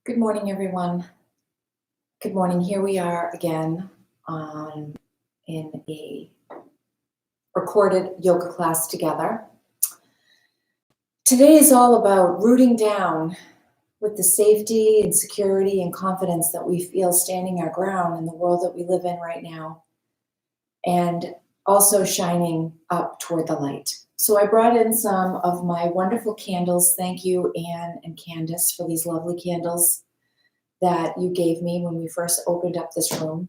Good morning, everyone. Good morning. Here we are again in a recorded yoga class together. Today is all about rooting down with the safety and security and confidence that we feel standing our ground in the world that we live in right now, and also shining up toward the light. So I brought in some of my wonderful candles. Thank you, Anne and Candace, for these lovely candles that you gave me when we first opened up this room.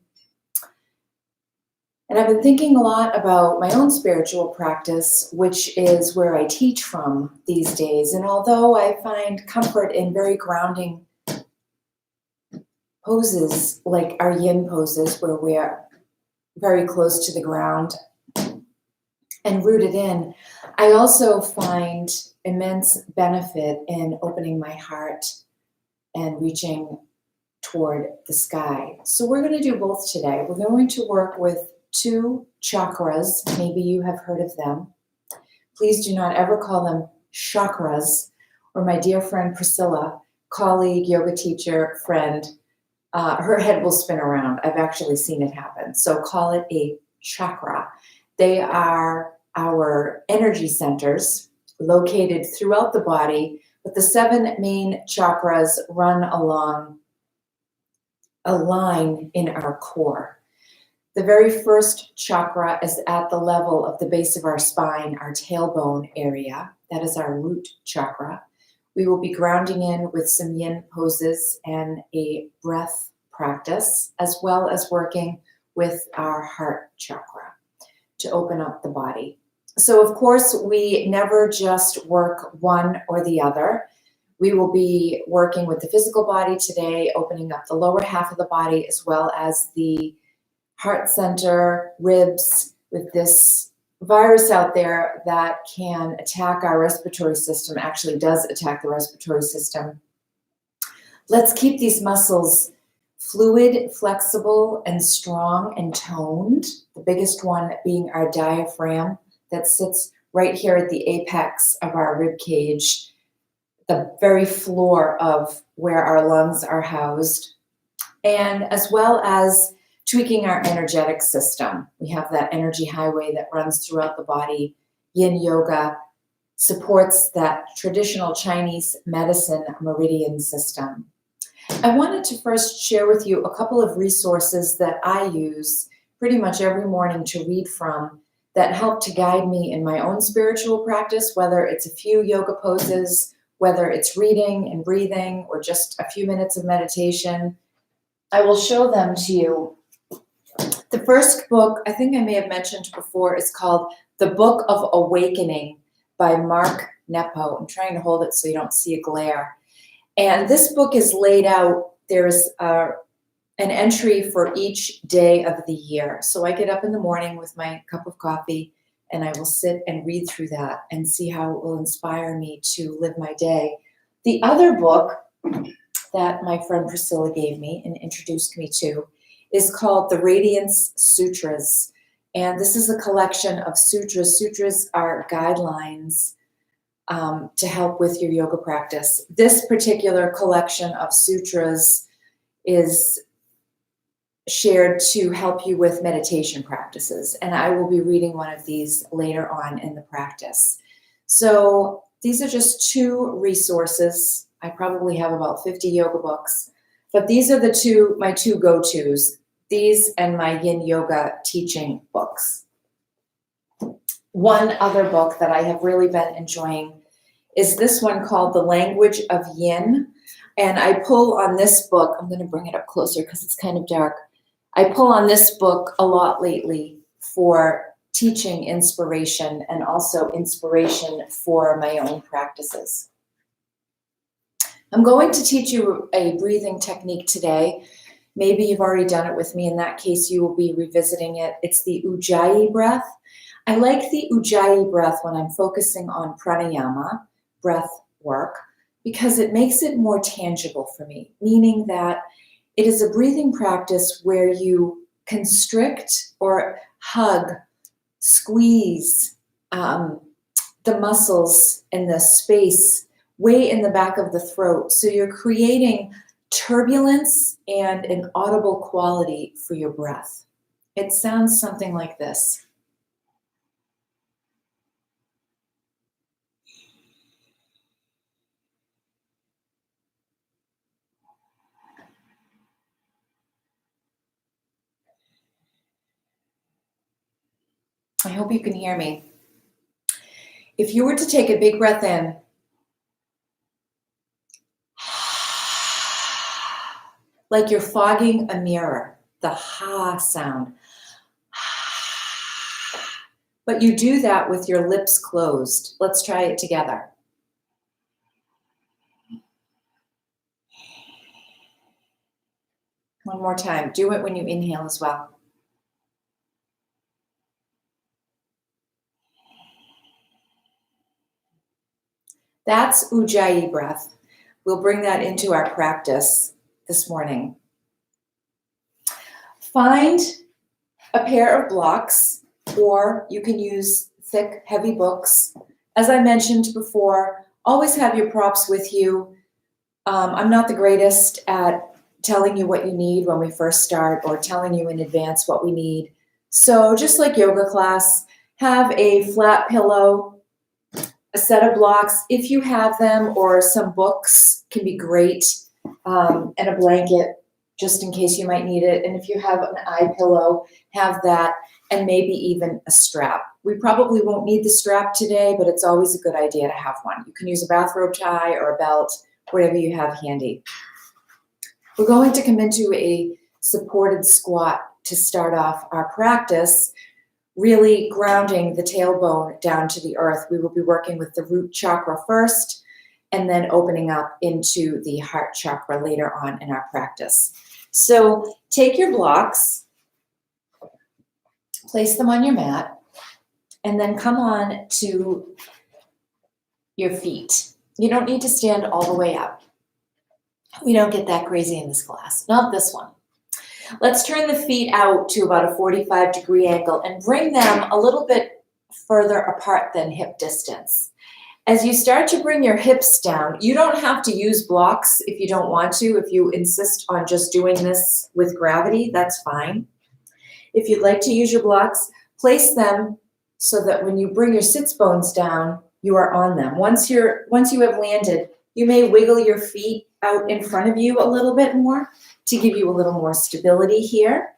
And I've been thinking a lot about my own spiritual practice, which is where I teach from these days. And although I find comfort in very grounding poses, like our yin poses, where we are very close to the ground and rooted in, I also find immense benefit in opening my heart and reaching toward the sky. So we're going to do both today. We're going to work with 2 chakras. Maybe you have heard of them. Please do not ever call them chakras, or my dear friend Priscilla, colleague, yoga teacher, friend, her head will spin around. I've actually seen it happen. So call it a chakra. They are our energy centers located throughout the body, but the 7 main chakras run along a line in our core. The very first chakra is at the level of the base of our spine, our tailbone area. That is our root chakra. We will be grounding in with some yin poses and a breath practice, as well as working with our heart chakra to open up the body. So of course, we never just work one or the other. We will be working with the physical body today, opening up the lower half of the body, as well as the heart center, ribs, with this virus out there that can attack our respiratory system, actually does attack the respiratory system. Let's keep these muscles fluid, flexible, and strong and toned. The biggest one being our diaphragm that sits right here at the apex of our rib cage, the very floor of where our lungs are housed, and as well as tweaking our energetic system. We have that energy highway that runs throughout the body. Yin yoga supports that traditional Chinese medicine meridian system. I wanted to first share with you a couple of resources that I use pretty much every morning to read from that help to guide me in my own spiritual practice, whether it's a few yoga poses, whether it's reading and breathing, or just a few minutes of meditation. I will show them to you. The first book, I think I may have mentioned before, is called The Book of Awakening by Mark Nepo. I'm trying to hold it so you don't see a glare. And this book is laid out. There's an entry for each day of the year. So I get up in the morning with my cup of coffee, and I will sit and read through that and see how it will inspire me to live my day. The other book that my friend Priscilla gave me and introduced me to is called The Radiance Sutras. And this is a collection of sutras. Sutras are guidelines to help with your yoga practice. This particular collection of sutras is shared to help you with meditation practices. And I will be reading one of these later on in the practice. So these are just 2 resources. I probably have about 50 yoga books, but these are my two go-tos, these and my yin yoga teaching books. One other book that I have really been enjoying is this one called The Language of Yin. And I pull on this book. I'm going to bring it up closer because it's kind of dark. I pull on this book a lot lately for teaching inspiration and also inspiration for my own practices. I'm going to teach you a breathing technique today. Maybe you've already done it with me. In that case, you will be revisiting it. It's the Ujjayi breath. I like the Ujjayi breath when I'm focusing on pranayama, breath work, because it makes it more tangible for me, meaning that it is a breathing practice where you constrict or hug, squeeze the muscles in the space way in the back of the throat. So you're creating turbulence and an audible quality for your breath. It sounds something like this. I hope you can hear me. If you were to take a big breath in, like you're fogging a mirror, the ha sound. But you do that with your lips closed. Let's try it together. One more time. Do it when you inhale as well. That's Ujjayi breath. We'll bring that into our practice this morning. Find a pair of blocks, or you can use thick, heavy books. As I mentioned before, always have your props with you. I'm not the greatest at telling you what you need when we first start or telling you in advance what we need. So just like yoga class, have a flat pillow, a set of blocks if you have them, or some books can be great, and a blanket just in case you might need it. And if you have an eye pillow, have that, and maybe even a strap. We probably won't need the strap today, but it's always a good idea to have one. You can use a bathrobe tie or a belt, whatever you have handy. We're going to come into a supported squat to start off our practice, really grounding the tailbone down to the earth. We will be working with the root chakra first, and then opening up into the heart chakra later on in our practice. So take your blocks, place them on your mat, and then come on to your feet. You don't need to stand all the way up. We don't get that crazy in this class, not this one. Let's turn the feet out to about a 45-degree angle and bring them a little bit further apart than hip distance. As you start to bring your hips down, you don't have to use blocks if you don't want to. If you insist on just doing this with gravity, that's fine. If you'd like to use your blocks, place them so that when you bring your sits bones down, you are on them. Once you have landed, you may wiggle your feet out in front of you a little bit more to give you a little more stability here.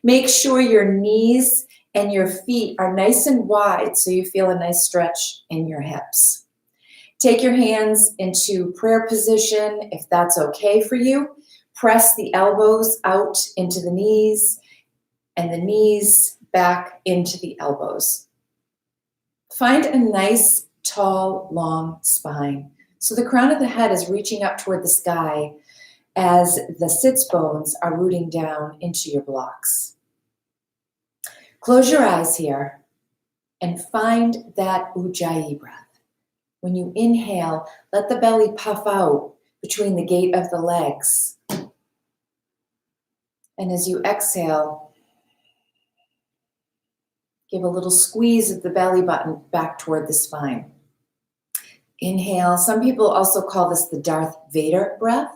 Make sure your knees and your feet are nice and wide so you feel a nice stretch in your hips. Take your hands into prayer position if that's okay for you. Press the elbows out into the knees and the knees back into the elbows. Find a nice, tall, long spine. So the crown of the head is reaching up toward the sky as the sits bones are rooting down into your blocks. Close your eyes here and find that Ujjayi breath. When you inhale, let the belly puff out between the gate of the legs. And as you exhale, give a little squeeze of the belly button back toward the spine. Inhale. Some people also call this the Darth Vader breath.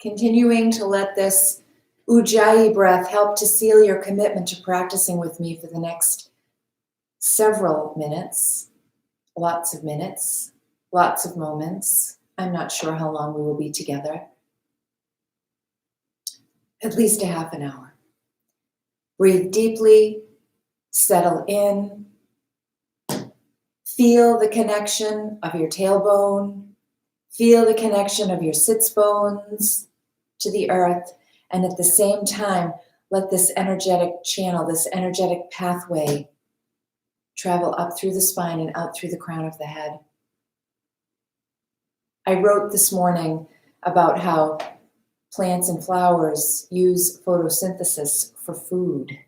Continuing to let this Ujjayi breath help to seal your commitment to practicing with me for the next several minutes, lots of moments. I'm not sure how long we will be together. At least a half an hour. Breathe deeply, settle in, feel the connection of your tailbone, feel the connection of your sits bones to the earth, and at the same time, let this energetic channel, this energetic pathway travel up through the spine and out through the crown of the head. I wrote this morning about how plants and flowers use photosynthesis for food.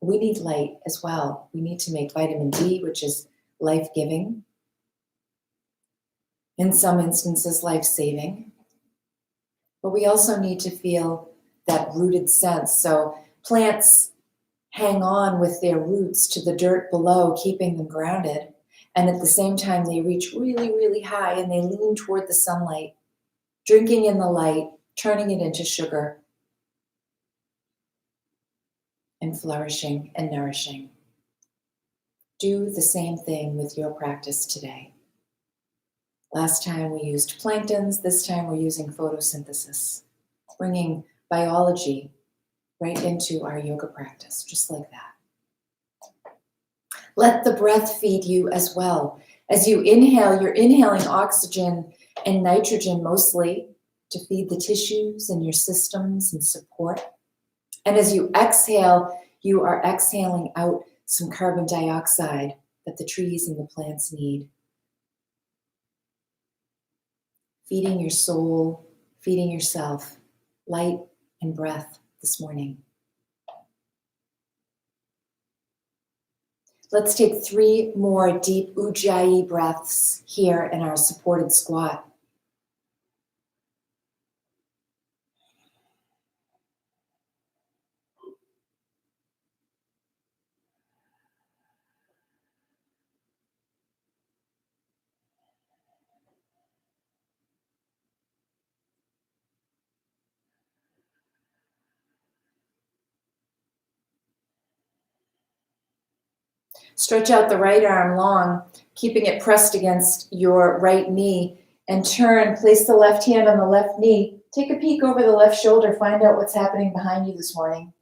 We need light as well. We need to make vitamin D, which is life-giving, in some instances life-saving. But we also need to feel that rooted sense. So plants hang on with their roots to the dirt below, keeping them grounded. And at the same time, they reach really, really high and they lean toward the sunlight, drinking in the light, turning it into sugar, and flourishing and nourishing. Do the same thing with your practice today. Last time we used planktons, this time we're using photosynthesis, bringing biology right into our yoga practice, just like that. Let the breath feed you as well. As you inhale, you're inhaling oxygen and nitrogen mostly to feed the tissues and your systems and support. And as you exhale, you are exhaling out some carbon dioxide that the trees and the plants need. Feeding your soul, feeding yourself, light and breath this morning. Let's take 3 more deep Ujjayi breaths here in our supported squat. Stretch out the right arm long, keeping it pressed against your right knee, and turn. Place the left hand on the left knee. Take a peek over the left shoulder. Find out what's happening behind you this morning.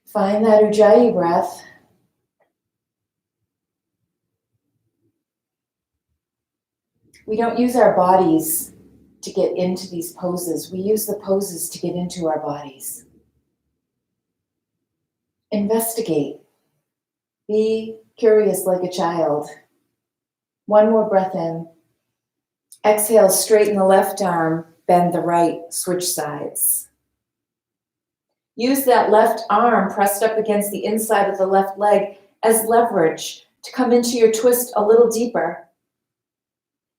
Find that Ujjayi breath. We don't use our bodies to get into these poses. We use the poses to get into our bodies. Investigate. Be curious like a child. 1 more breath in. Exhale, straighten the left arm, bend the right, switch sides. Use that left arm pressed up against the inside of the left leg as leverage to come into your twist a little deeper.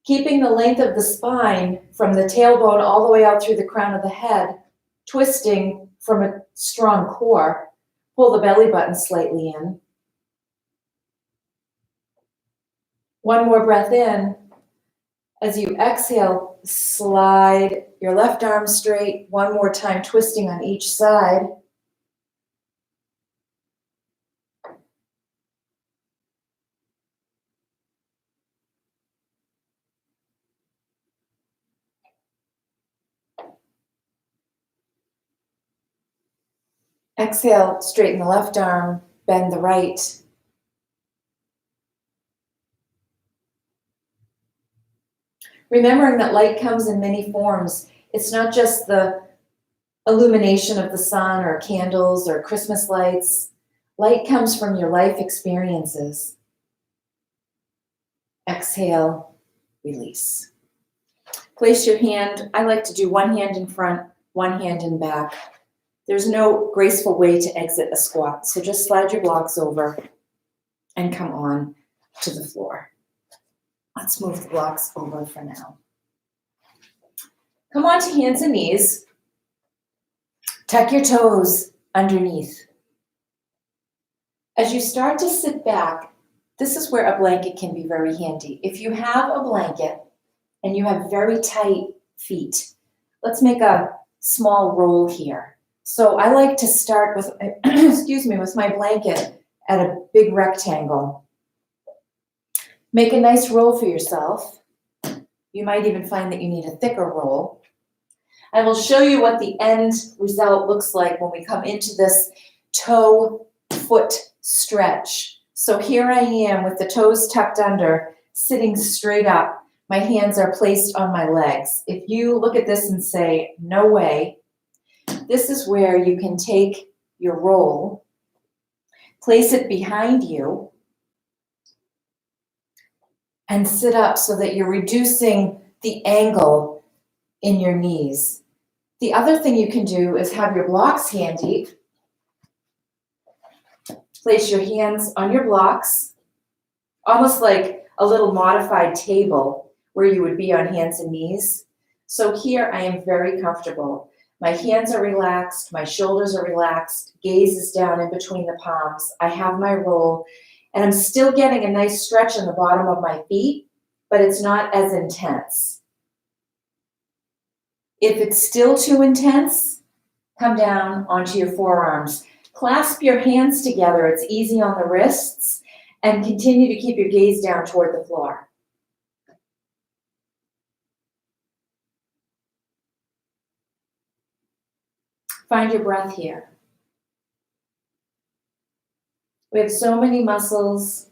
Keeping the length of the spine from the tailbone all the way out through the crown of the head, twisting from a strong core. Pull the belly button slightly in. 1 more breath in. As you exhale, slide your left arm straight. 1 more time, twisting on each side. Exhale, straighten the left arm, bend the right. Remembering that light comes in many forms. It's not just the illumination of the sun or candles or Christmas lights. Light comes from your life experiences. Exhale, release. Place your hand. I like to do 1 hand in front, 1 hand in back. There's no graceful way to exit a squat, so just slide your blocks over and come on to the floor. Let's move the blocks over for now. Come on to hands and knees. Tuck your toes underneath. As you start to sit back, this is where a blanket can be very handy. If you have a blanket and you have very tight feet, let's make a small roll here. So I like to start with, with my blanket at a big rectangle. Make a nice roll for yourself. You might even find that you need a thicker roll. I will show you what the end result looks like when we come into this toe-foot stretch. So here I am with the toes tucked under, sitting straight up. My hands are placed on my legs. If you look at this and say, no way, this is where you can take your roll, place it behind you, and sit up so that you're reducing the angle in your knees. The other thing you can do is have your blocks handy. Place your hands on your blocks, almost like a little modified table where you would be on hands and knees. So here I am very comfortable. My hands are relaxed, my shoulders are relaxed, gaze is down in between the palms. I have my roll, and I'm still getting a nice stretch in the bottom of my feet, but it's not as intense. If it's still too intense, come down onto your forearms. Clasp your hands together, it's easy on the wrists, and continue to keep your gaze down toward the floor. Find your breath here. We have so many muscles,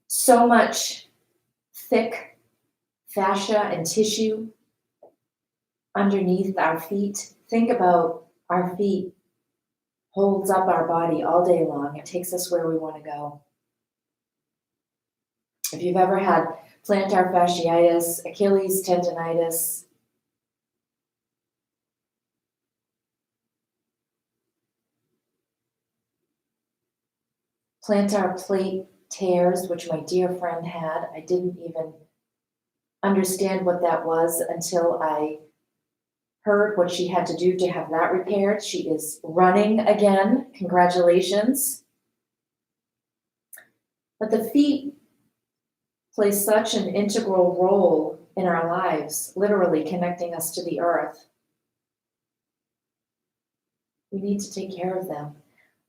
so much thick fascia and tissue underneath our feet. Think about our feet holds up our body all day long. It takes us where we want to go. If you've ever had plantar fasciitis, Achilles tendonitis, plantar plate tears, which my dear friend had, I didn't even understand what that was until I heard what she had to do to have that repaired. She is running again. Congratulations. But the feet play such an integral role in our lives, literally connecting us to the earth. We need to take care of them.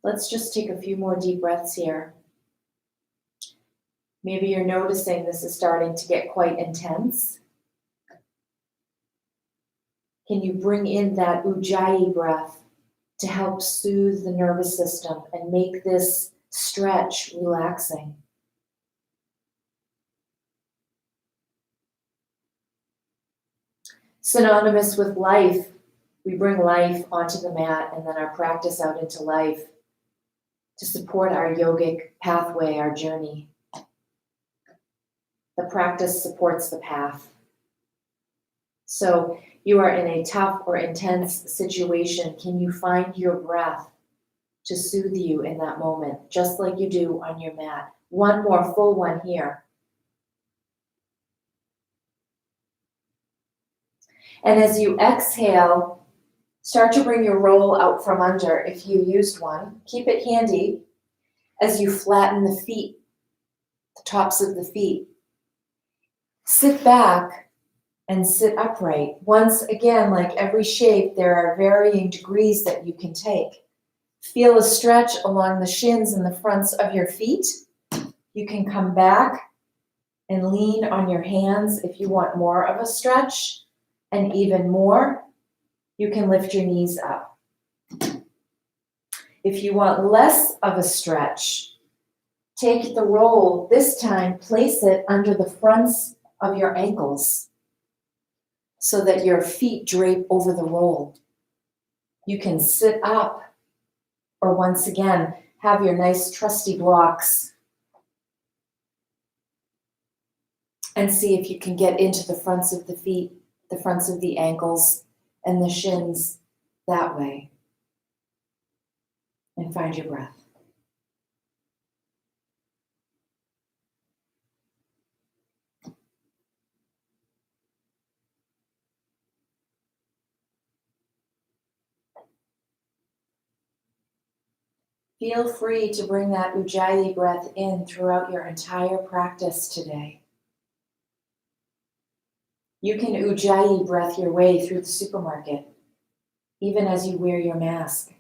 Let's just take a few more deep breaths here. Maybe you're noticing this is starting to get quite intense. Can you bring in that Ujjayi breath to help soothe the nervous system and make this stretch relaxing? Synonymous with life, we bring life onto the mat and then our practice out into life to support our yogic pathway, our journey. The practice supports the path. So you are in a tough or intense situation. Can you find your breath to soothe you in that moment, just like you do on your mat? One more full one here. And as you exhale, start to bring your roll out from under if you used one. Keep it handy as you flatten the feet, the tops of the feet. Sit back and sit upright. Once again, like every shape, there are varying degrees that you can take. Feel a stretch along the shins and the fronts of your feet. You can come back and lean on your hands if you want more of a stretch, and even more, you can lift your knees up. If you want less of a stretch, take the roll. This time, place it under the fronts of your ankles so that your feet drape over the roll. You can sit up, or once again, have your nice trusty blocks and see if you can get into the fronts of the feet, the fronts of the ankles, and the shins that way. And find your breath. Feel free to bring that Ujjayi breath in throughout your entire practice today. You can Ujjayi breath your way through the supermarket, even as you wear your mask.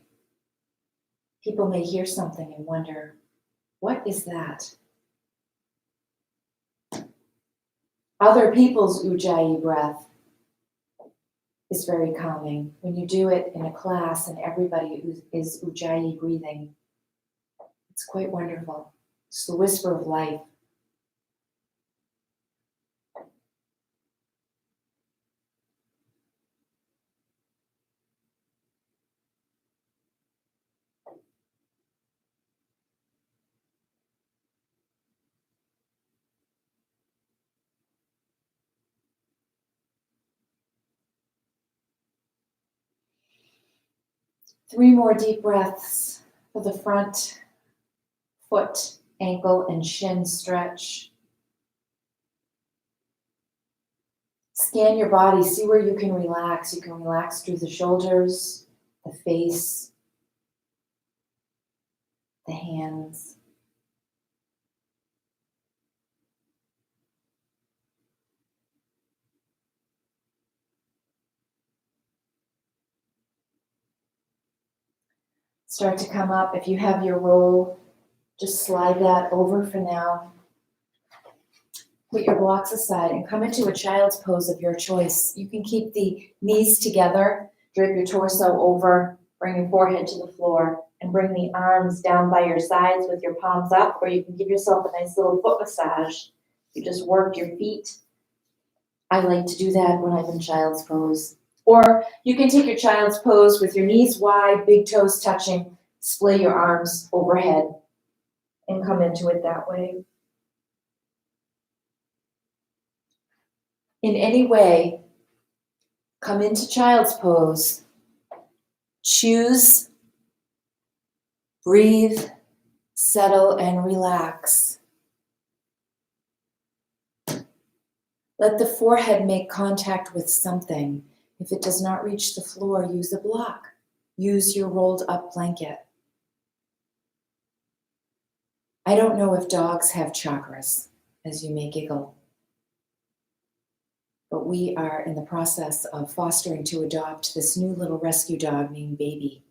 People may hear something and wonder, what is that? Other people's Ujjayi breath is very calming. When you do it in a class and everybody is Ujjayi breathing, it's quite wonderful. It's the whisper of life. Three more deep breaths for the front foot, ankle, and shin stretch. Scan your body, see where you can relax. You can relax through the shoulders, the face, the hands. Start to come up. If you have your roll, just slide that over for now. Put your blocks aside and come into a child's pose of your choice. You can keep the knees together, drape your torso over, bring your forehead to the floor, and bring the arms down by your sides with your palms up, or you can give yourself a nice little foot massage. You just work your feet. I like to do that when I'm in child's pose. Or you can take your child's pose with your knees wide, big toes touching, splay your arms overhead, and come into it that way. In any way, come into child's pose. Choose, breathe, settle, and relax. Let the forehead make contact with something. If it does not reach the floor, use a block. Use your rolled up blanket. I don't know if dogs have chakras, as you may giggle, but we are in the process of fostering to adopt this new little rescue dog named Baby.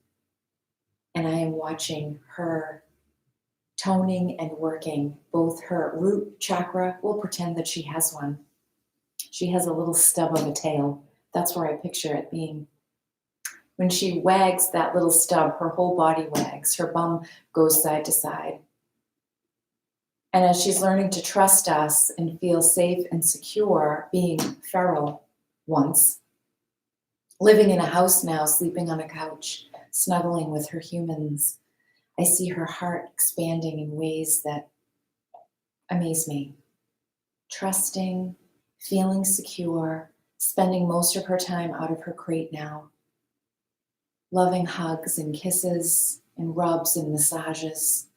And I am watching her toning and working both her root chakra. We'll pretend that she has one. She has a little stub of a tail. That's where I picture it being. When she wags that little stub, her whole body wags. Her bum goes side to side. And as she's learning to trust us and feel safe and secure, being feral once, living in a house now, sleeping on a couch, snuggling with her humans, I see her heart expanding in ways that amaze me. Trusting, feeling secure, spending most of her time out of her crate now. Loving hugs and kisses and rubs and massages.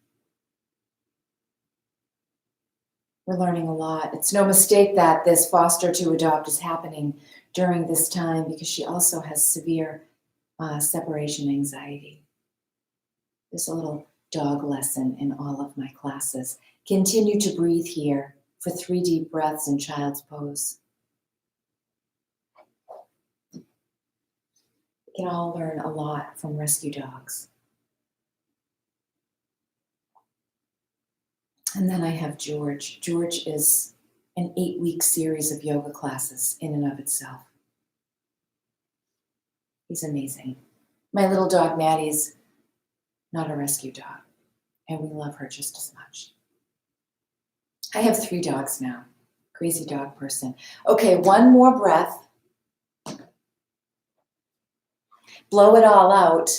We're learning a lot. It's no mistake that this foster to adopt is happening during this time because she also has severe separation anxiety. There's a little dog lesson in all of my classes. Continue to breathe here for 3 deep breaths in child's pose. We can all learn a lot from rescue dogs. And then I have George. George is an 8-week series of yoga classes in and of itself. He's amazing. My little dog Maddie's not a rescue dog, and we love her just as much. I have 3 dogs now. Crazy dog person. Okay, one more breath. Blow it all out.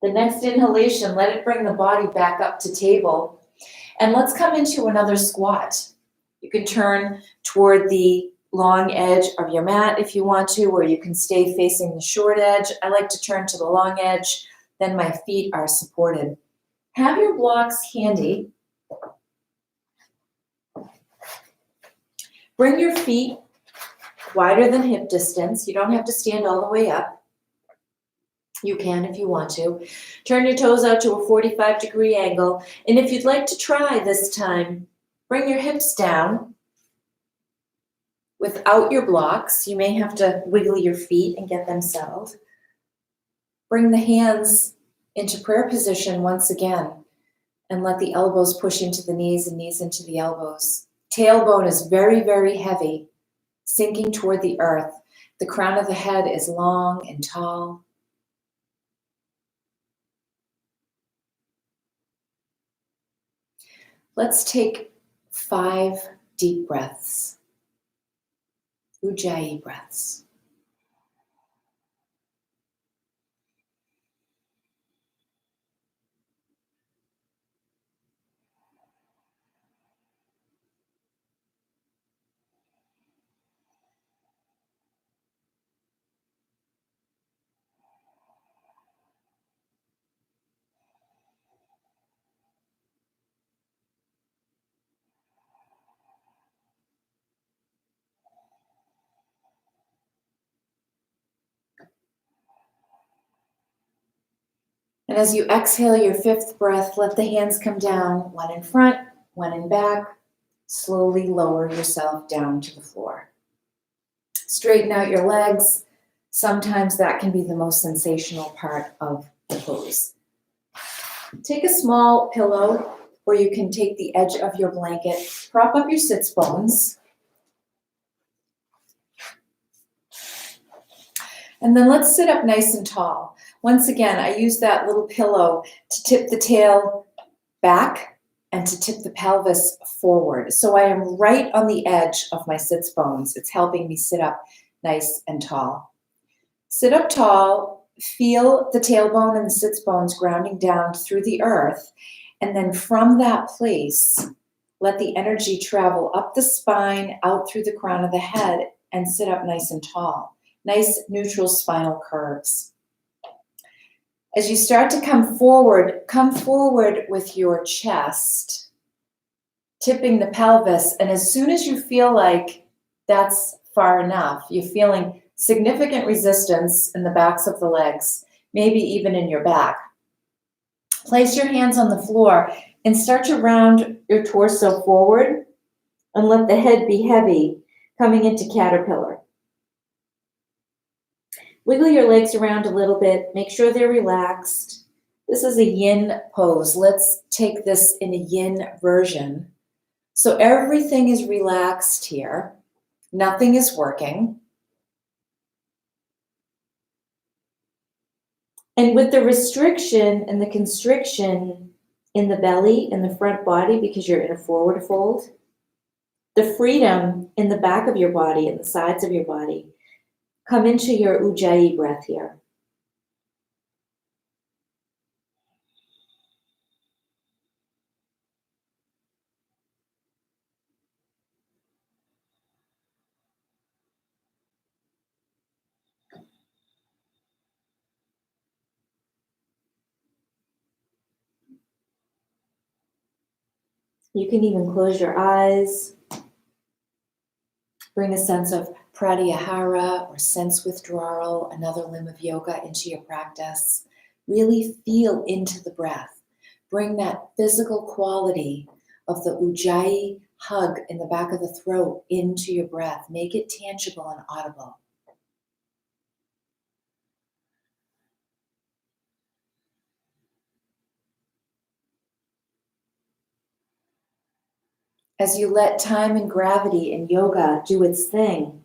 The next inhalation, let it bring the body back up to table. And let's come into another squat. You can turn toward the long edge of your mat if you want to, or you can stay facing the short edge. I like to turn to the long edge, then my feet are supported. Have your blocks handy. Bring your feet wider than hip distance. You don't have to stand all the way up. You can if you want to. Turn your toes out to a 45-degree angle. And if you'd like to try this time, bring your hips down without your blocks. You may have to wiggle your feet and get them settled. Bring the hands into prayer position once again and let the elbows push into the knees and knees into the elbows. Tailbone is very, very heavy, sinking toward the earth. The crown of the head is long and tall. Let's take 5 deep breaths, Ujjayi breaths. And as you exhale your fifth breath, let the hands come down, one in front, one in back. Slowly lower yourself down to the floor. Straighten out your legs. Sometimes that can be the most sensational part of the pose. Take a small pillow, or you can take the edge of your blanket, prop up your sits bones. And then let's sit up nice and tall. Once again, I use that little pillow to tip the tail back and to tip the pelvis forward. So I am right on the edge of my sits bones. It's helping me sit up nice and tall. Sit up tall, feel the tailbone and the sits bones grounding down through the earth. And then from that place, let the energy travel up the spine, out through the crown of the head, and sit up nice and tall. Nice neutral spinal curves. As you start to come forward with your chest, tipping the pelvis, and as soon as you feel like that's far enough, you're feeling significant resistance in the backs of the legs, maybe even in your back. Place your hands on the floor and start to round your torso forward and let the head be heavy, coming into caterpillar. Wiggle your legs around a little bit. Make sure they're relaxed. This is a yin pose. Let's take this in a yin version. So everything is relaxed here. Nothing is working. And with the restriction and the constriction in the belly and the front body, because you're in a forward fold, the freedom in the back of your body and the sides of your body, come into your Ujjayi breath here. You can even close your eyes. Bring a sense of pratyahara or sense withdrawal, another limb of yoga, into your practice. Really feel into the breath. Bring that physical quality of the Ujjayi hug in the back of the throat into your breath. Make it tangible and audible. As you let time and gravity in yoga do its thing,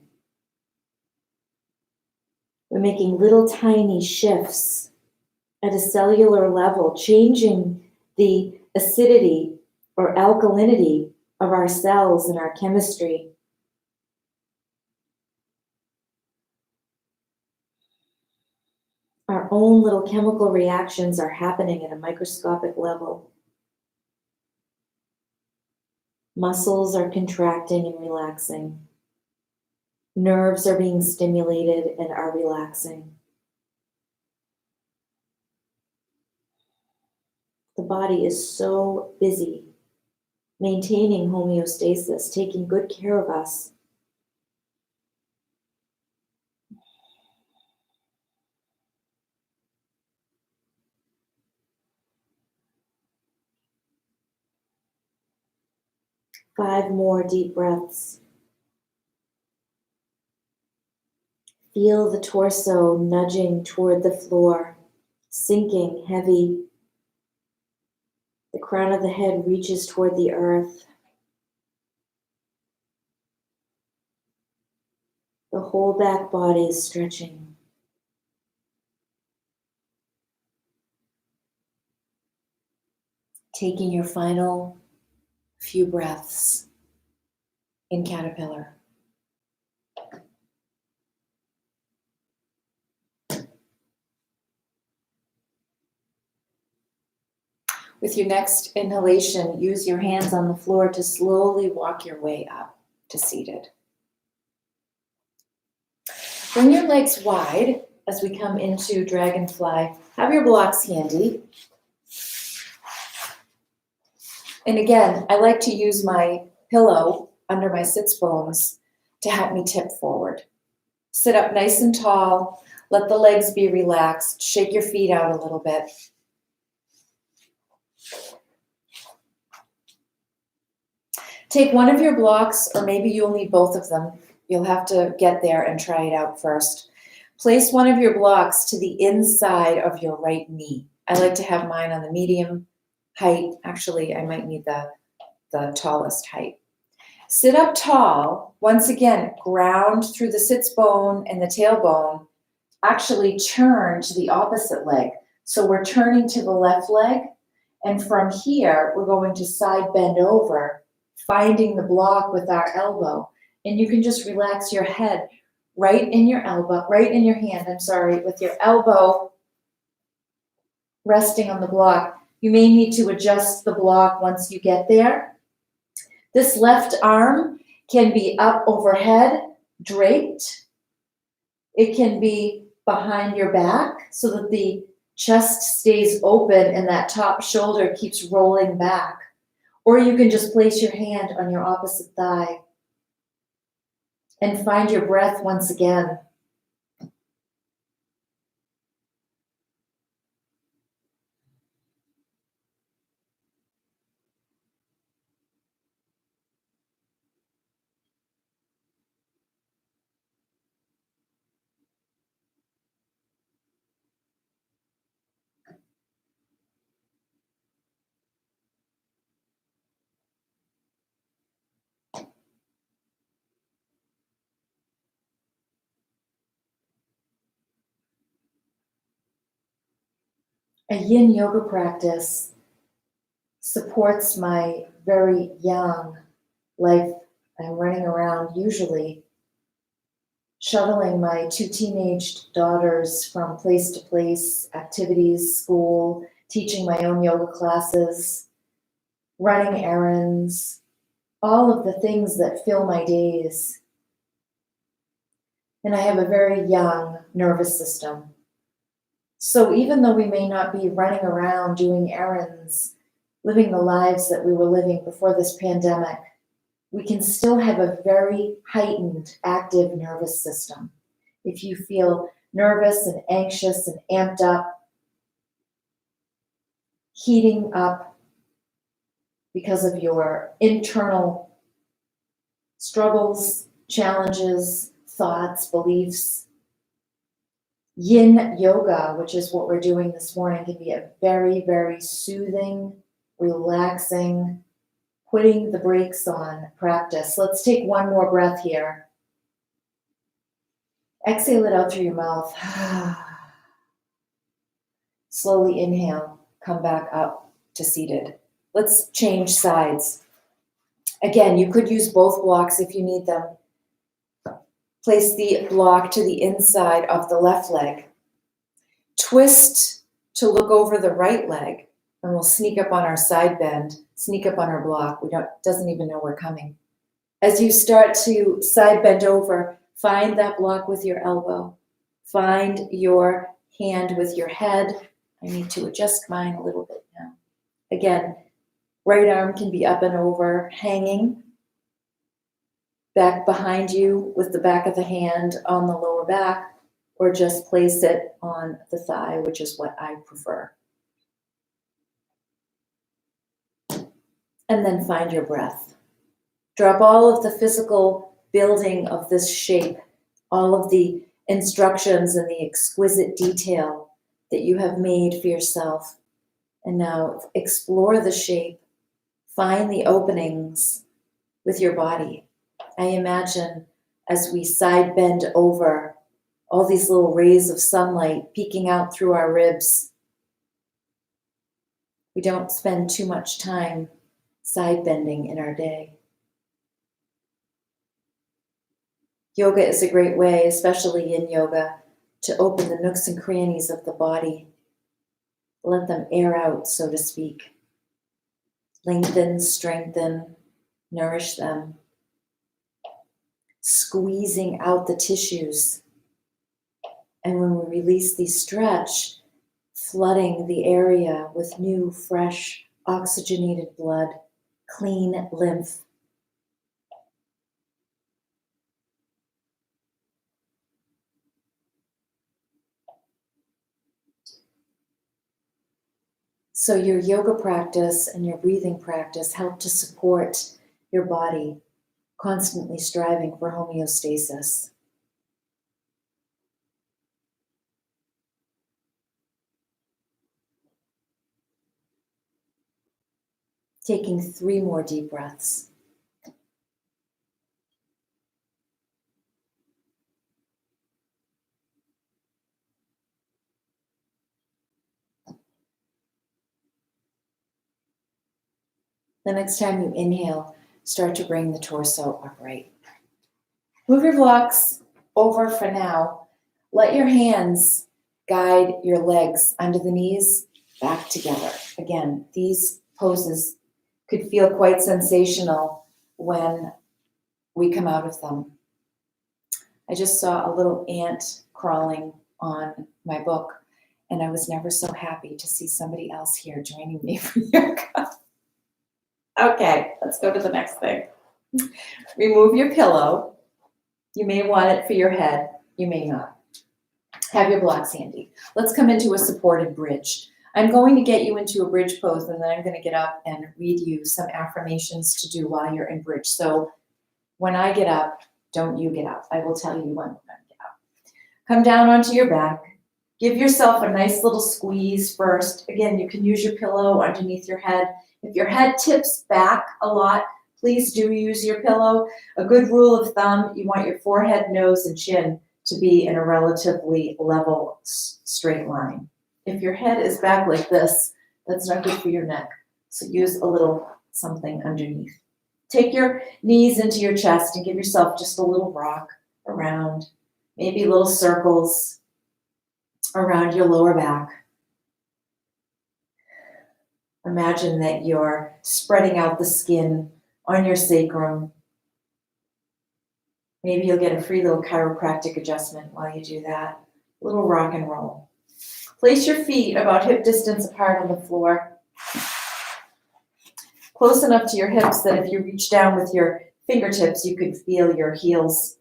we're making little tiny shifts at a cellular level, changing the acidity or alkalinity of our cells and our chemistry. Our own little chemical reactions are happening at a microscopic level. Muscles are contracting and relaxing. Nerves are being stimulated and are relaxing. The body is so busy maintaining homeostasis, taking good care of us. Five more deep breaths. Feel the torso nudging toward the floor, sinking heavy. The crown of the head reaches toward the earth. The whole back body is stretching. Taking your final few breaths in caterpillar. With your next inhalation, use your hands on the floor to slowly walk your way up to seated. Bring your legs wide as we come into dragonfly. Have your blocks handy. And again, I like to use my pillow under my sits bones to help me tip forward. Sit up nice and tall. Let the legs be relaxed. Shake your feet out a little bit. Take one of your blocks, or maybe you'll need both of them. You'll have to get there and try it out first. Place one of your blocks to the inside of your right knee. I like to have mine on the medium height. Actually, I might need the tallest height. Sit up tall. Once again, ground through the sits bone and the tailbone. Actually turn to the opposite leg. So we're turning to the left leg, and from here, we're going to side bend over, finding the block with our elbow. And you can just relax your head right in your elbow, right in your hand, with your elbow resting on the block. You may need to adjust the block once you get there. This left arm can be up overhead, draped. It can be behind your back so that the chest stays open and that top shoulder keeps rolling back. Or you can just place your hand on your opposite thigh and find your breath once again. A yin yoga practice supports my very young life. I'm running around usually shuttling my 2 teenage daughters from place to place, activities, school, teaching my own yoga classes, running errands, all of the things that fill my days. And I have a very young nervous system. So even though we may not be running around doing errands, living the lives that we were living before this pandemic, we can still have a very heightened, active nervous system. If you feel nervous and anxious and amped up, heating up because of your internal struggles, challenges, thoughts, beliefs, yin yoga, which is what we're doing this morning, can be a very, very soothing, relaxing, putting the brakes on practice. Let's take one more breath here. Exhale it out through your mouth. Slowly inhale, come back up to seated. Let's change sides. Again, you could use both blocks if you need them. Place the block to the inside of the left leg. Twist to look over the right leg, and we'll sneak up on our side bend, sneak up on our block. Doesn't even know we're coming. As you start to side bend over, find that block with your elbow. Find your hand with your head. I need to adjust mine a little bit now. Again, right arm can be up and over, hanging. Back behind you with the back of the hand on the lower back, or just place it on the thigh, which is what I prefer. And then find your breath. Drop all of the physical building of this shape, all of the instructions and the exquisite detail that you have made for yourself. And now explore the shape, find the openings with your body. I imagine as we side bend over, all these little rays of sunlight peeking out through our ribs. We don't spend too much time side bending in our day. Yoga is a great way, especially yin yoga, to open the nooks and crannies of the body. Let them air out, so to speak. Lengthen, strengthen, nourish them. Squeezing out the tissues. And when we release the stretch, flooding the area with new, fresh, oxygenated blood, clean lymph. So your yoga practice and your breathing practice help to support your body, constantly striving for homeostasis. Taking 3 more deep breaths. The next time you inhale, start to bring the torso upright. Move your blocks over for now. Let your hands guide your legs under the knees back together. Again, these poses could feel quite sensational when we come out of them. I just saw a little ant crawling on my book, and I was never so happy to see somebody else here joining me for yoga. Okay, let's go to the next thing. Remove your pillow. You may want it for your head, you may not. Have your blocks handy. Let's come into a supported bridge. I'm going to get you into a bridge pose, and then I'm going to get up and read you some affirmations to do while you're in bridge. So when I get up, don't you get up. I will tell you when I'm going to get up. Come down onto your back. Give yourself a nice little squeeze first. Again, you can use your pillow underneath your head. If your head tips back a lot, please do use your pillow. A good rule of thumb, you want your forehead, nose, and chin to be in a relatively level, straight line. If your head is back like this, that's not good for your neck. So use a little something underneath. Take your knees into your chest and give yourself just a little rock around, maybe little circles around your lower back. Imagine that you're spreading out the skin on your sacrum. Maybe you'll get a free little chiropractic adjustment while you do that. A little rock and roll. Place your feet about hip distance apart on the floor. Close enough to your hips that if you reach down with your fingertips, you could feel your heels.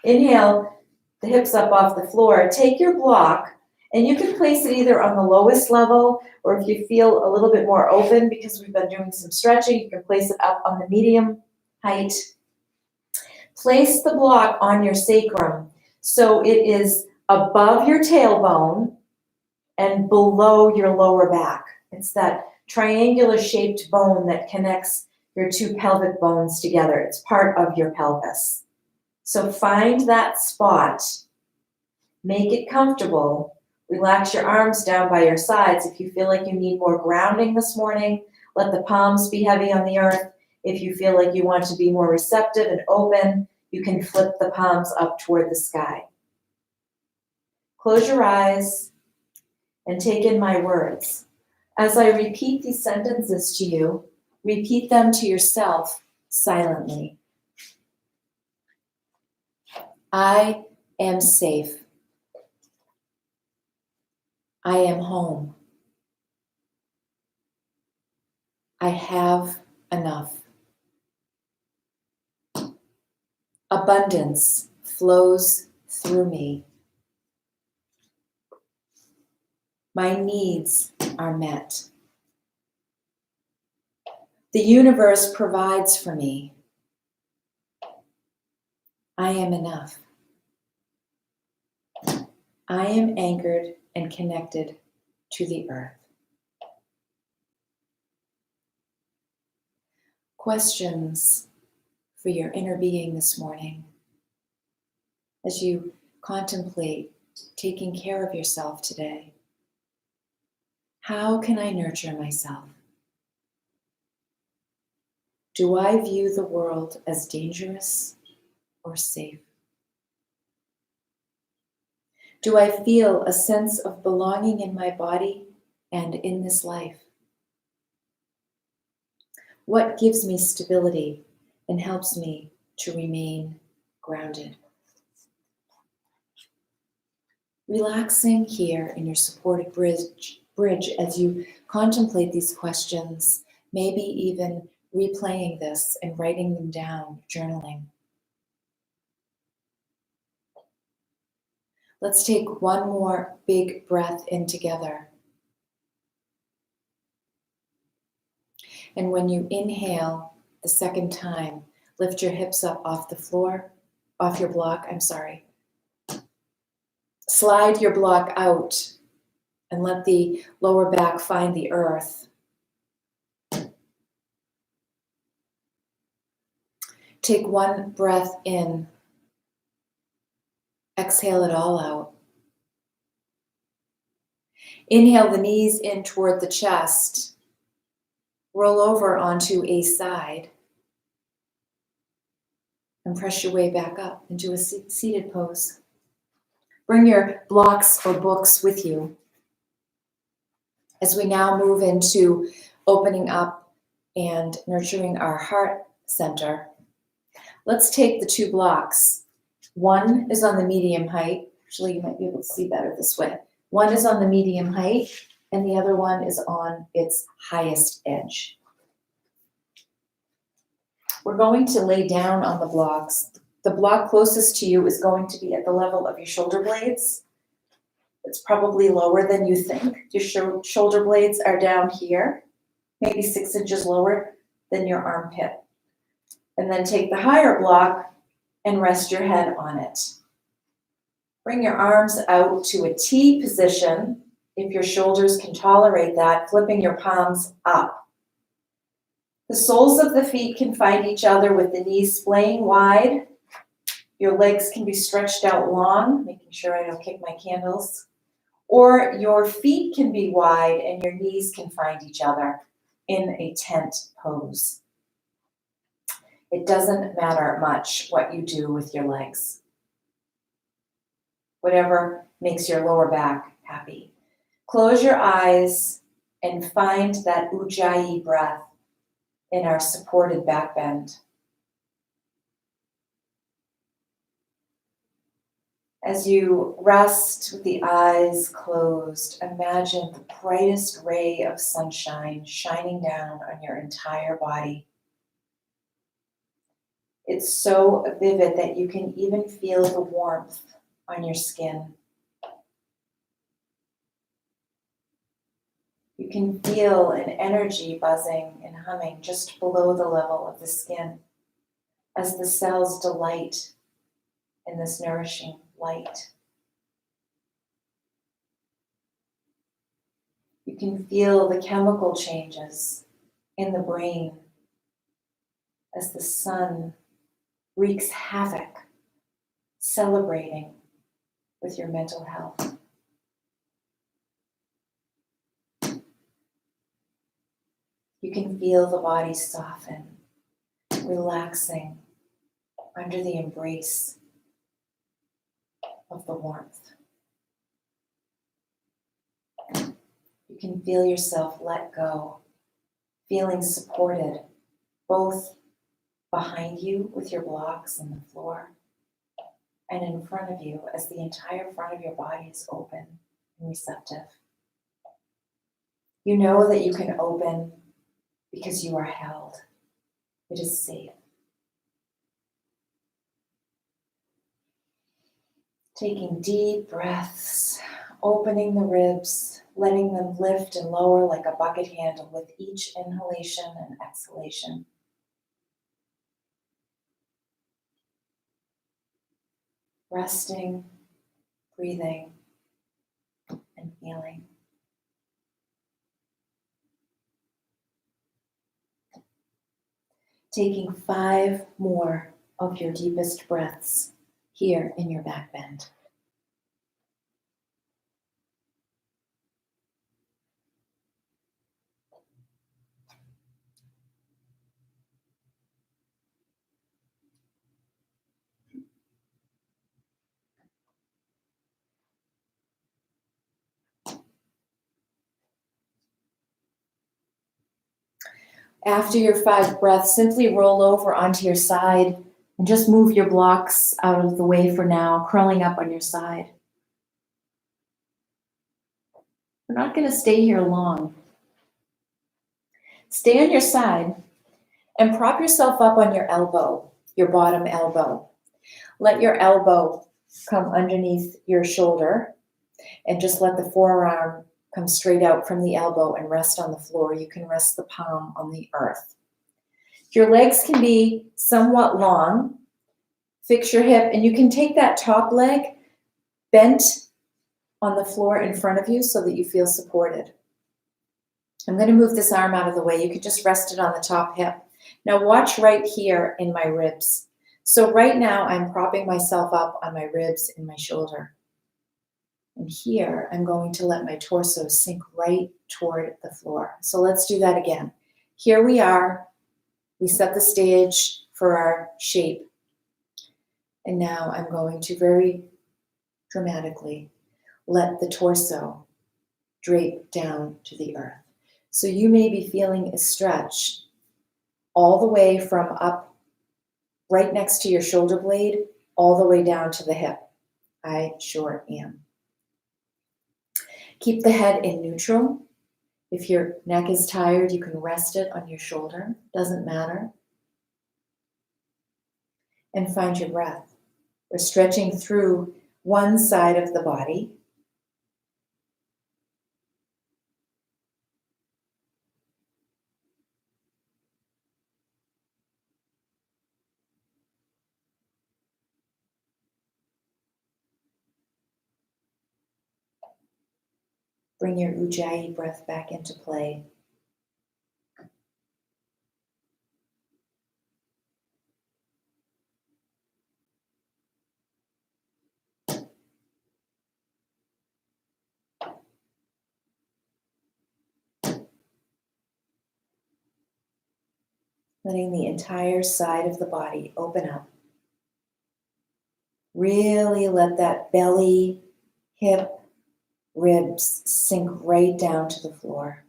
Inhale, the hips up off the floor. Take your block, and you can place it either on the lowest level, or if you feel a little bit more open because we've been doing some stretching, you can place it up on the medium height. Place the block on your sacrum so it is above your tailbone and below your lower back. It's that triangular shaped bone that connects your 2 pelvic bones together. It's part of your pelvis. So find that spot, make it comfortable, relax your arms down by your sides. If you feel like you need more grounding this morning, let the palms be heavy on the earth. If you feel like you want to be more receptive and open, you can flip the palms up toward the sky. Close your eyes and take in my words. As I repeat these sentences to you, repeat them to yourself silently. I am safe. I am home. I have enough. Abundance flows through me. My needs are met. The universe provides for me. I am enough. I am anchored and connected to the earth. Questions for your inner being this morning as you contemplate taking care of yourself today. How can I nurture myself? Do I view the world as dangerous or safe? Do I feel a sense of belonging in my body and in this life? What gives me stability and helps me to remain grounded? Relaxing here in your supported bridge as you contemplate these questions, maybe even replaying this and writing them down, journaling. Let's take one more big breath in together. And when you inhale the second time, lift your hips up off the floor, off your block, I'm sorry. Slide your block out and let the lower back find the earth. Take one breath in. Exhale it all out. Inhale the knees in toward the chest. Roll over onto a side. And press your way back up into a seated pose. Bring your blocks or books with you. As we now move into opening up and nurturing our heart center, let's take the two blocks. One is on the medium height. Actually, you might be able to see better this way. One is on the medium height, and the other one is on its highest edge. We're going to lay down on the blocks. The block closest to you is going to be at the level of your shoulder blades. It's probably lower than you think. Your shoulder blades are down here, maybe 6 inches lower than your armpit. And then take the higher block and rest your head on it. Bring your arms out to a T position. If your shoulders can tolerate that, flipping your palms up. The soles of the feet can find each other with the knees splaying wide. Your legs can be stretched out long, making sure I don't kick my candles. Or your feet can be wide and your knees can find each other in a tent pose. It doesn't matter much what you do with your legs. Whatever makes your lower back happy. Close your eyes and find that Ujjayi breath in our supported back bend. As you rest with the eyes closed, imagine the brightest ray of sunshine shining down on your entire body. It's so vivid that you can even feel the warmth on your skin. You can feel an energy buzzing and humming just below the level of the skin as the cells delight in this nourishing light. You can feel the chemical changes in the brain as the sun wreaks havoc, celebrating with your mental health. You can feel the body soften, relaxing under the embrace of the warmth. You can feel yourself let go, feeling supported, both behind you with your blocks on the floor and in front of you as the entire front of your body is open and receptive. You know that you can open because you are held. It is safe. Taking deep breaths, opening the ribs, letting them lift and lower like a bucket handle with each inhalation and exhalation. Resting, breathing, and feeling. Taking 5 more of your deepest breaths here in your back bend. After your 5 breaths, simply roll over onto your side and just move your blocks out of the way for now, curling up on your side. We're not going to stay here long. Stay on your side and prop yourself up on your elbow, your bottom elbow. Let your elbow come underneath your shoulder and just let the forearm Come straight out from the elbow and rest on the floor. You can rest the palm on the earth. Your legs can be somewhat long. Fix your hip, and you can take that top leg bent on the floor in front of you so that you feel supported. I'm going to move this arm out of the way. You can just rest it on the top hip. Now watch right here in my ribs. So right now I'm propping myself up on my ribs and my shoulder. And here I'm going to let my torso sink right toward the floor. So let's do that again. Here we are. We set the stage for our shape. And now I'm going to very dramatically let the torso drape down to the earth. So you may be feeling a stretch all the way from up right next to your shoulder blade, all the way down to the hip. I sure am. Keep the head in neutral. If your neck is tired, you can rest it on your shoulder. Doesn't matter. And find your breath. We're stretching through one side of the body. Bring your Ujjayi breath back into play. Letting the entire side of the body open up. Really let that belly, hip, ribs sink right down to the floor.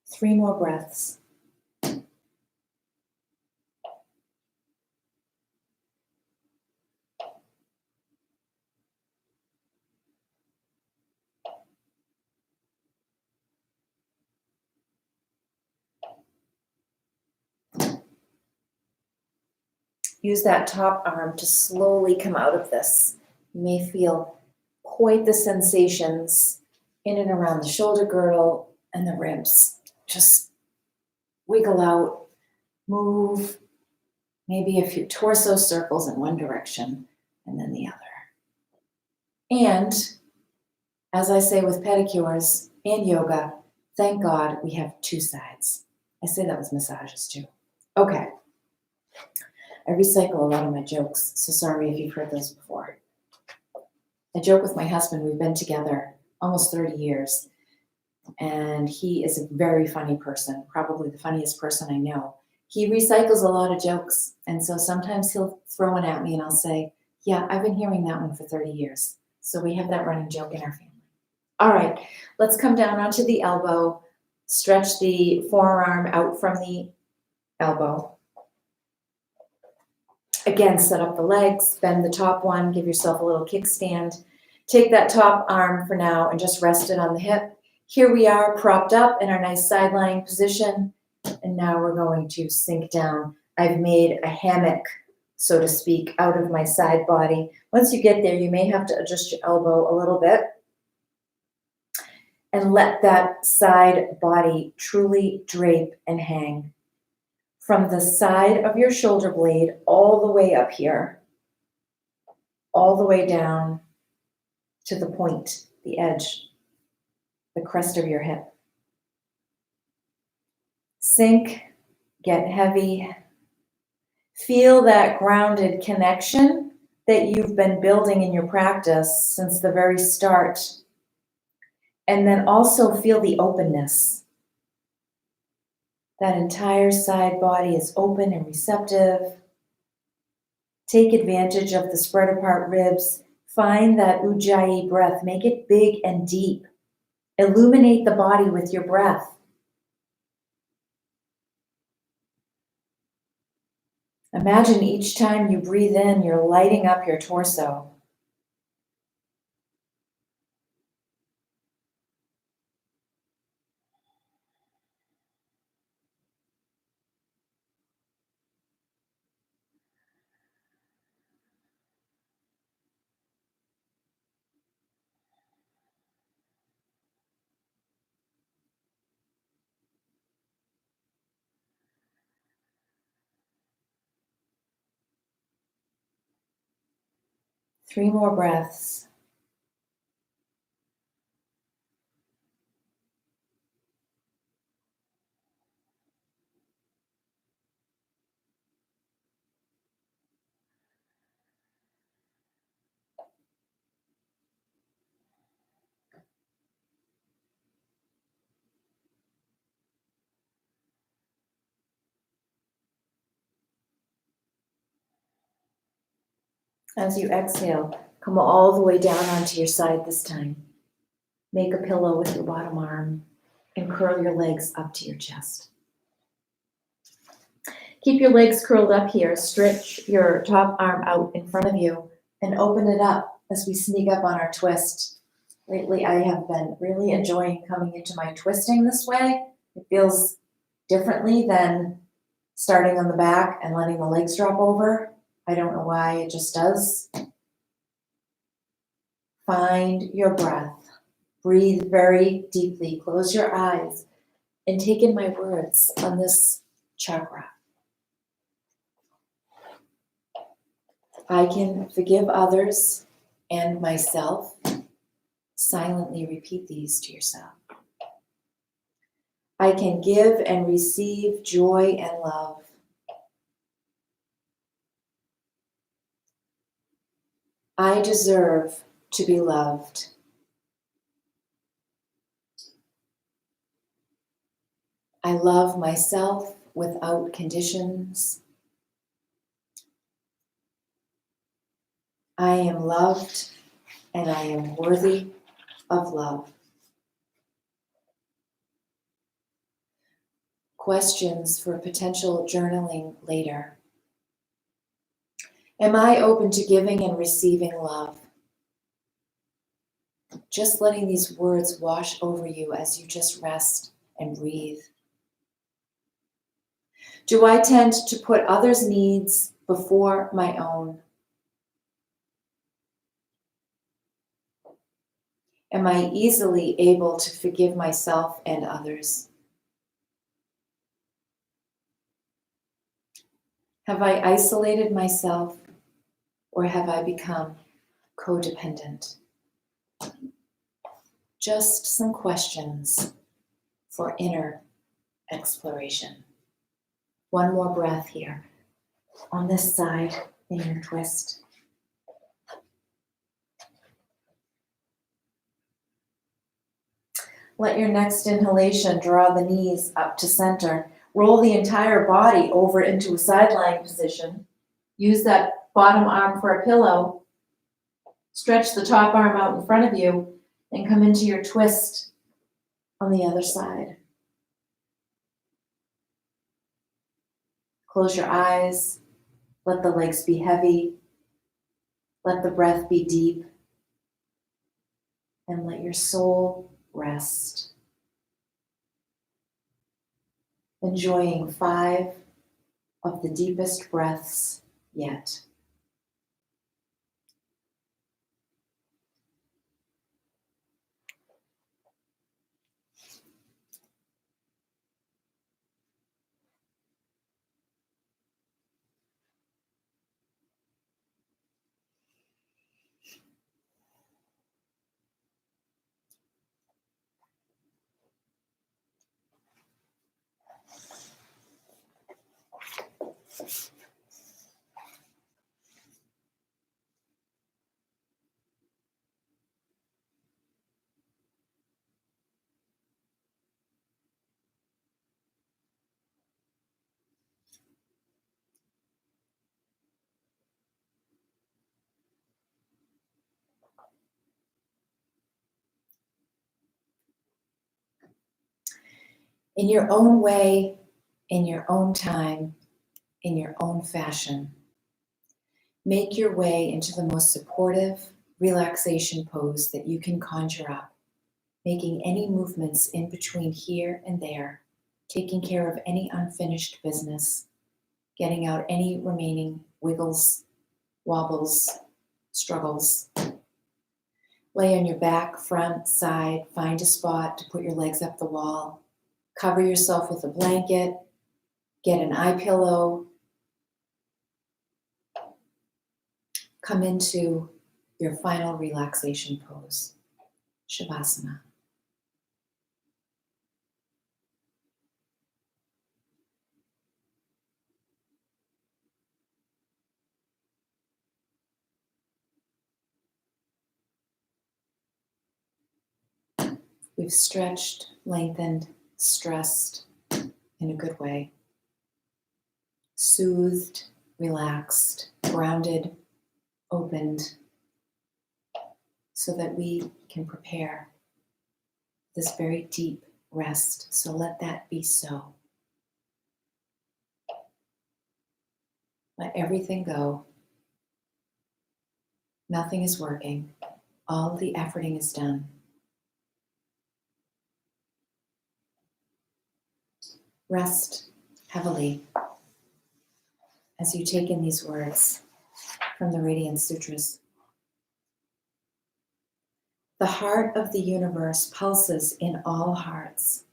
Three more breaths. Use that top arm to slowly come out of this. You may feel quite the sensations in and around the shoulder girdle and the ribs. Just wiggle out, move, maybe a few torso circles in one direction and then the other. And as I say with pedicures and yoga, thank God we have two sides. I say that with massages too. Okay. I recycle a lot of my jokes, so sorry if you've heard those before. I joke with my husband. We've been together almost 30 years, and he is a very funny person, probably the funniest person I know. He recycles a lot of jokes, and so sometimes he'll throw one at me, and I'll say, yeah, I've been hearing that one for 30 years. So we have that running joke in our family. All right, let's come down onto the elbow, stretch the forearm out from the elbow. Again, set up the legs, bend the top one, give yourself a little kickstand. Take that top arm for now and just rest it on the hip. Here we are propped up in our nice side lying position. And now we're going to sink down. I've made a hammock, so to speak, out of my side body. Once you get there, you may have to adjust your elbow a little bit. And let that side body truly drape and hang. From the side of your shoulder blade all the way up here, all the way down to the point, the edge, the crest of your hip. Sink, get heavy. Feel that grounded connection that you've been building in your practice since the very start. And then also feel the openness. That entire side body is open and receptive. Take advantage of the spread apart ribs. Find that Ujjayi breath. Make it big and deep. Illuminate the body with your breath. Imagine each time you breathe in, you're lighting up your torso. 3 more breaths. As you exhale, come all the way down onto your side this time. Make a pillow with your bottom arm and curl your legs up to your chest. Keep your legs curled up here. Stretch your top arm out in front of you and open it up as we sneak up on our twist. Lately, I have been really enjoying coming into my twisting this way. It feels differently than starting on the back and letting the legs drop over. I don't know why, it just does. Find your breath. Breathe very deeply. Close your eyes and take in my words on this chakra. I can forgive others and myself. Silently repeat these to yourself. I can give and receive joy and love. I deserve to be loved. I love myself without conditions. I am loved and I am worthy of love. Questions for potential journaling later. Am I open to giving and receiving love? Just letting these words wash over you as you just rest and breathe. Do I tend to put others' needs before my own? Am I easily able to forgive myself and others? Have I isolated myself or have I become codependent? Just some questions for inner exploration. One more breath here on this side in your twist. Let your next inhalation draw the knees up to center. Roll the entire body over into a side lying position. Use that bottom arm for a pillow. Stretch the top arm out in front of you and come into your twist on the other side. Close your eyes. Let the legs be heavy. Let the breath be deep. And let your soul rest. Enjoying 5 of the deepest breaths yet. In your own way, in your own time, in your own fashion, make your way into the most supportive relaxation pose that you can conjure up, making any movements in between here and there, taking care of any unfinished business, getting out any remaining wiggles, wobbles, struggles. Lay on your back, front, side, find a spot to put your legs up the wall. Cover yourself with a blanket, get an eye pillow. Come into your final relaxation pose, Shavasana. We've stretched, lengthened, stressed in a good way, soothed, relaxed, grounded, opened, so that we can prepare this very deep rest. So let that be so. Let everything go. Nothing is working. All the efforting is done. Rest heavily as you take in these words from the Radiant Sutras. The heart of the universe pulses in all hearts.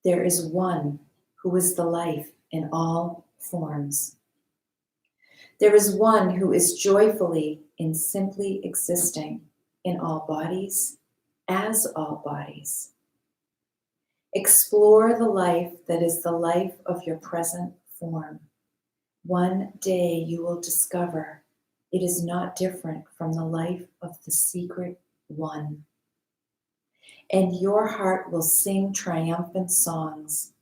There is one who is the life in all forms. There is one who is joyfully in simply existing in all bodies, as all bodies. Explore the life that is the life of your present form. One day you will discover it is not different from the life of the secret one. And your heart will sing triumphant songs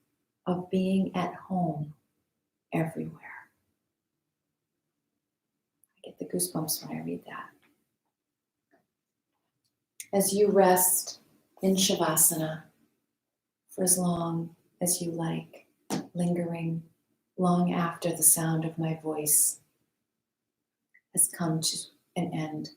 of being at home everywhere. I get the goosebumps when I read that. As you rest in Shavasana for as long as you like, lingering long after the sound of my voice has come to an end.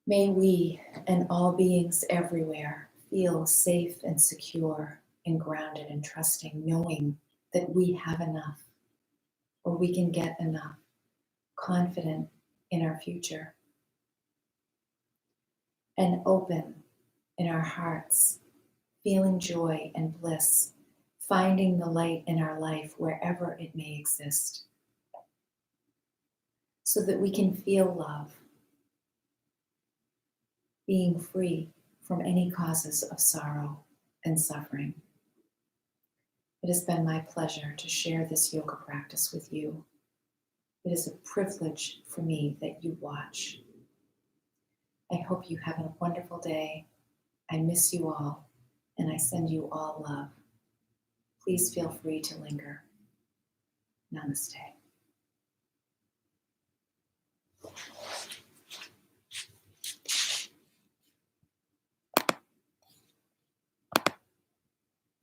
May we and all beings everywhere feel safe and secure and grounded and trusting, knowing that we have enough, or we can get enough, confident in our future, and open in our hearts, feeling joy and bliss, finding the light in our life wherever it may exist, so that we can feel love, being free from any causes of sorrow and suffering. It has been my pleasure to share this yoga practice with you. It is a privilege for me that you watch. I hope you have a wonderful day. I miss you all, and I send you all love. Please feel free to linger. Namaste.